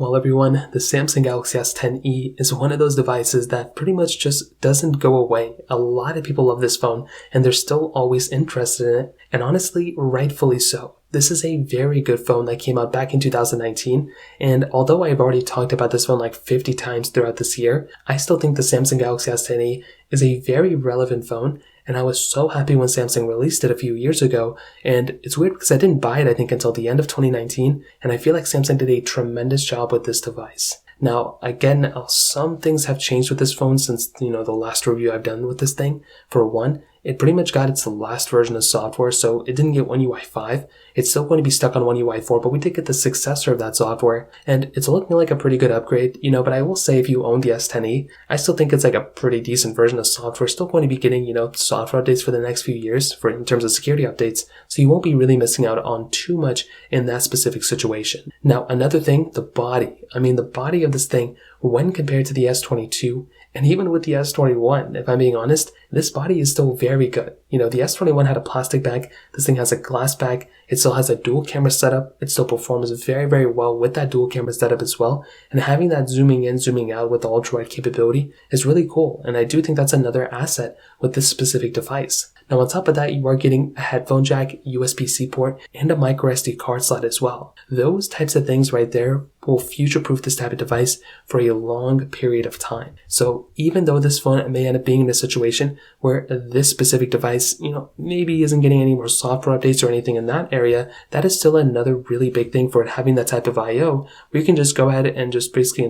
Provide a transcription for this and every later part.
Well, everyone, the Samsung Galaxy S10e is one of those devices that pretty much just doesn't go away. A lot of people love this phone, and they're still always interested in it, and honestly, rightfully so. This is a very good phone that came out back in 2019, and although I've already talked about this phone like 50 times throughout this year, I still think the Samsung Galaxy S10e is a very relevant phone, and I was so happy when Samsung released it a few years ago, and it's weird because I didn't buy it I think until the end of 2019, and I feel like Samsung did a tremendous job with this device. Now, again, some things have changed with this phone since, the last review I've done with this thing. For one, it pretty much got its last version of software, so it didn't get One UI 5. It's still going to be stuck on One UI 4, but we did get the successor of that software, and it's looking like a pretty good upgrade, but I will say if you own the S10e, I still think it's like a pretty decent version of software. Still going to be getting, software updates for the next few years in terms of security updates, so you won't be really missing out on too much in that specific situation. Now, another thing, the body. The body of this thing, when compared to the S22, and even with the S21, if I'm being honest, this body is still very good. The S21 had a plastic back. This thing has a glass back. It still has a dual camera setup. It still performs very, very well with that dual camera setup as well. And having that zooming in, zooming out with the ultra-wide capability is really cool. And I do think that's another asset with this specific device. Now, on top of that, you are getting a headphone jack, USB-C port, and a micro SD card slot as well. Those types of things right there will future-proof this type of device for a long period of time. So even though this phone may end up being in a situation where this specific device, maybe isn't getting any more software updates or anything in that area, that is still another really big thing for it having that type of I/O, where you can just go ahead and just basically,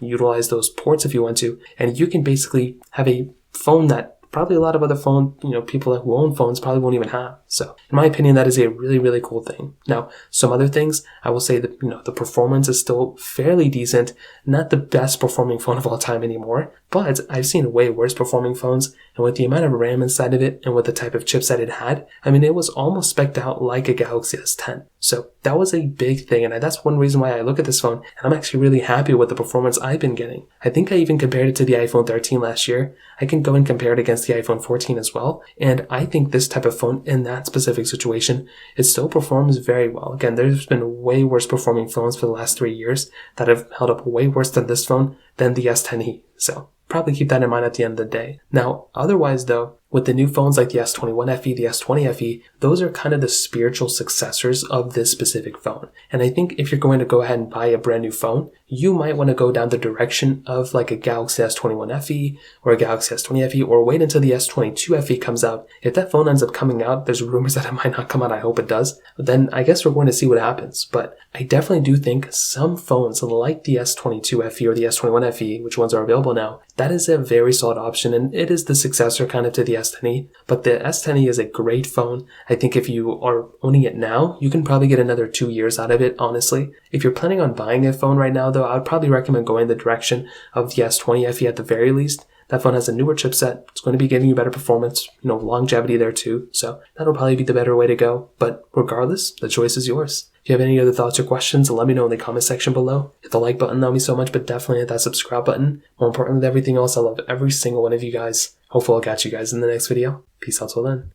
utilize those ports if you want to, and you can basically have a phone that probably a lot of other people who own phones probably won't even have. So in my opinion, that is a really, really cool thing. Now, some other things, I will say that, the performance is still fairly decent, not the best performing phone of all time anymore, but I've seen way worse performing phones, and with the amount of RAM inside of it and with the type of chipset it had, it was almost spec'd out like a Galaxy S10. So that was a big thing, and that's one reason why I look at this phone, and I'm actually really happy with the performance I've been getting. I think I even compared it to the iPhone 13 last year. I can go and compare it against the iPhone 14 as well, and I think this type of phone in that specific situation, it still performs very well. Again, there's been way worse performing phones for the last 3 years that have held up way worse than this phone than the S10e. So probably keep that in mind at the end of the day. Now, otherwise though, with the new phones like the S21 FE, the S20 FE, those are kind of the spiritual successors of this specific phone. And I think if you're going to go ahead and buy a brand new phone, you might want to go down the direction of like a Galaxy S21 FE or a Galaxy S20 FE, or wait until the S22 FE comes out. If that phone ends up coming out, there's rumors that it might not come out, I hope it does, then I guess we're going to see what happens. But I definitely do think some phones like the S22 FE or the S21 FE, which ones are available now, that is a very solid option, and it is the successor kind of to the S10e. But the S10e is a great phone. I think if you are owning it now, you can probably get another 2 years out of it, honestly. If you're planning on buying a phone right now, though, I would probably recommend going the direction of the S20 FE at the very least. That phone has a newer chipset. It's going to be giving you better performance, longevity there too. So that'll probably be the better way to go. But regardless, the choice is yours. If you have any other thoughts or questions, let me know in the comment section below. Hit the like button, that would mean so much, but definitely hit that subscribe button. More importantly than everything else, I love every single one of you guys. Hopefully I'll catch you guys in the next video. Peace out till then.